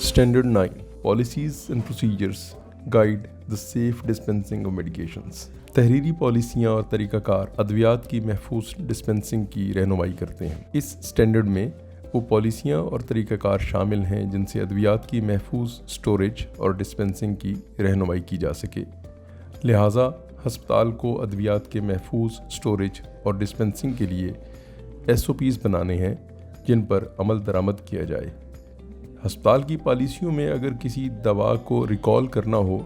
Standard 9 Policies and Procedures Guide the Safe Dispensing of Medications. تحریری پالیسیاں اور طریقہ کار ادویات کی محفوظ ڈسپنسنگ کی رہنمائی کرتے ہیں۔ اس سٹینڈرڈ میں وہ پالیسیاں اور طریقہ کار شامل ہیں جن سے ادویات کی محفوظ سٹوریج اور ڈسپنسنگ کی رہنمائی کی جا سکے۔ لہٰذا ہسپتال کو ادویات کے محفوظ سٹوریج اور ڈسپنسنگ کے لیے SOPs بنانے ہیں جن پر عمل درآمد کیا جائے۔ ہسپتال کی پالیسیوں میں اگر کسی دوا کو ریکال کرنا ہو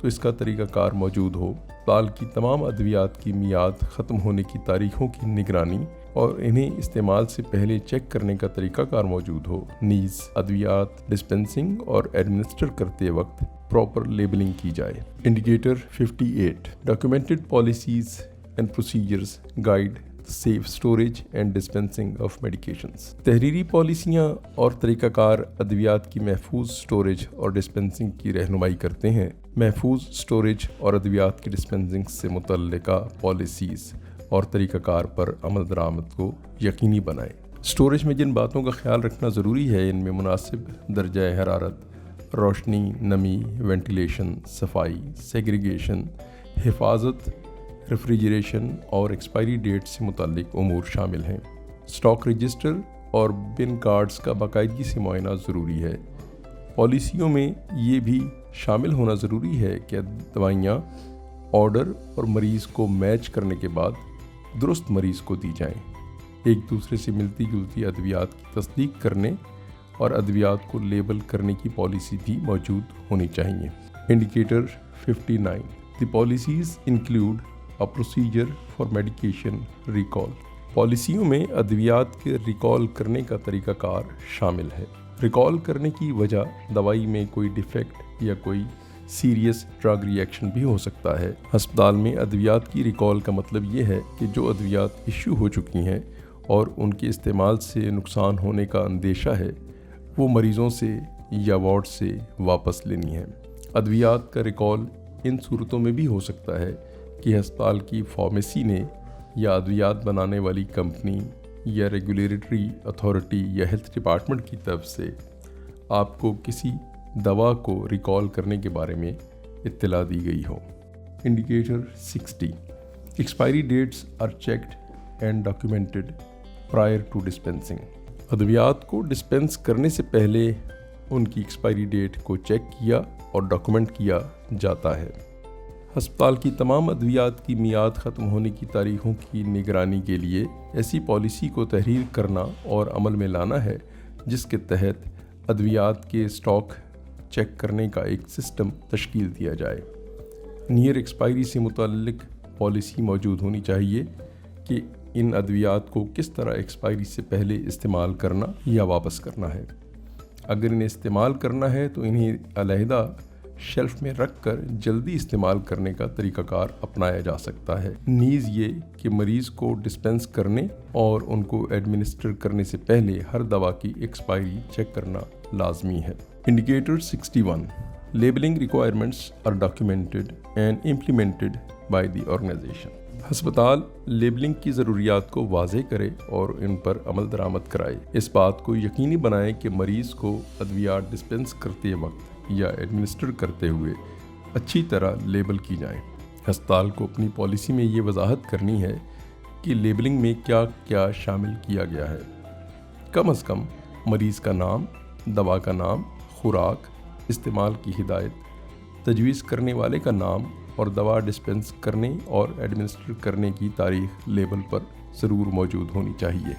تو اس کا طریقہ کار موجود ہو۔ ہسپتال کی تمام ادویات کی میعاد ختم ہونے کی تاریخوں کی نگرانی اور انہیں استعمال سے پہلے چیک کرنے کا طریقہ کار موجود ہو۔ نیز ادویات ڈسپنسنگ اور ایڈمنسٹر کرتے وقت پراپر لیبلنگ کی جائے۔ Indicator 58 documented policies and procedures guide safe storage and dispensing of medications. تحریری پالیسیاں اور طریقہ کار ادویات کی محفوظ اسٹوریج اور ڈسپنسنگ کی رہنمائی کرتے ہیں۔ محفوظ اسٹوریج اور ادویات کی ڈسپنسنگ سے متعلقہ پالیسیز اور طریقہ کار پر عمل درآمد کو یقینی بنائیں۔ اسٹوریج میں جن باتوں کا خیال رکھنا ضروری ہے ان میں مناسب درجہ حرارت، روشنی، نمی، وینٹیلیشن، صفائی، سیگریگیشن، حفاظت، ریفریجریشن اور ایکسپائری ڈیٹ سے متعلق امور شامل ہیں۔ اسٹاک رجسٹر اور بن کارڈز کا باقاعدگی سے معائنہ ضروری ہے۔ پالیسیوں میں یہ بھی شامل ہونا ضروری ہے کہ دوائیاں آرڈر اور مریض کو میچ کرنے کے بعد درست مریض کو دی جائیں۔ ایک دوسرے سے ملتی جلتی ادویات کی تصدیق کرنے اور ادویات کو لیبل کرنے کی پالیسی بھی موجود ہونی چاہیے۔ Indicator 59 the policies include A procedure for medication recall۔ پالیسیوں میں ادویات کے ریکال کرنے کا طریقہ کار شامل ہے۔ ریکال کرنے کی وجہ دوائی میں کوئی ڈیفیکٹ یا کوئی سیریس ڈرگ ری ایکشن بھی ہو سکتا ہے۔ ہسپتال میں ادویات کی ریکال کا مطلب یہ ہے کہ جو ادویات ایشو ہو چکی ہیں اور ان کے استعمال سے نقصان ہونے کا اندیشہ ہے وہ مریضوں سے یا وارڈ سے واپس لینی ہے۔ ادویات کا ریکال ان صورتوں میں بھی ہو سکتا ہے کہ ہسپتال کی فارمیسی نے یا ادویات بنانے والی کمپنی یا ریگولیٹری اتھارٹی یا ہیلتھ ڈپارٹمنٹ کی طرف سے آپ کو کسی دوا کو ریکال کرنے کے بارے میں اطلاع دی گئی ہو۔ Indicator 60 expiry dates are checked and documented prior to dispensing. ادویات کو ڈسپنس کرنے سے پہلے ان کی ایکسپائری ڈیٹ کو چیک کیا اور ڈاکیومنٹ کیا جاتا ہے۔ ہسپتال کی تمام ادویات کی میعاد ختم ہونے کی تاریخوں کی نگرانی کے لیے ایسی پالیسی کو تحریر کرنا اور عمل میں لانا ہے جس کے تحت ادویات کے اسٹاک چیک کرنے کا ایک سسٹم تشکیل دیا جائے۔ نیئر ایکسپائری سے متعلق پالیسی موجود ہونی چاہیے کہ ان ادویات کو کس طرح ایکسپائری سے پہلے استعمال کرنا یا واپس کرنا ہے۔ اگر انہیں استعمال کرنا ہے تو انہیں علیحدہ شیلف میں رکھ کر جلدی استعمال کرنے کا طریقہ کار اپنایا جا سکتا ہے۔ نیز یہ کہ مریض کو ڈسپنس کرنے اور ان کو ایڈمنسٹر کرنے سے پہلے ہر دوا کی ایکسپائری چیک کرنا لازمی ہے۔ Indicator 61 labeling requirements are documented and implemented by the organization. ہسپتال لیبلنگ کی ضروریات کو واضح کرے اور ان پر عمل درآمد کرائے۔ اس بات کو یقینی بنائے کہ مریض کو ادویات ڈسپنس کرتے وقت یا ایڈمنسٹر کرتے ہوئے اچھی طرح لیبل کی جائیں۔ ہسپتال کو اپنی پالیسی میں یہ وضاحت کرنی ہے کہ لیبلنگ میں کیا کیا شامل کیا گیا ہے۔ کم از کم مریض کا نام، دوا کا نام، خوراک، استعمال کی ہدایت، تجویز کرنے والے کا نام اور دوا ڈسپنس کرنے اور ایڈمنسٹر کرنے کی تاریخ لیبل پر ضرور موجود ہونی چاہیے۔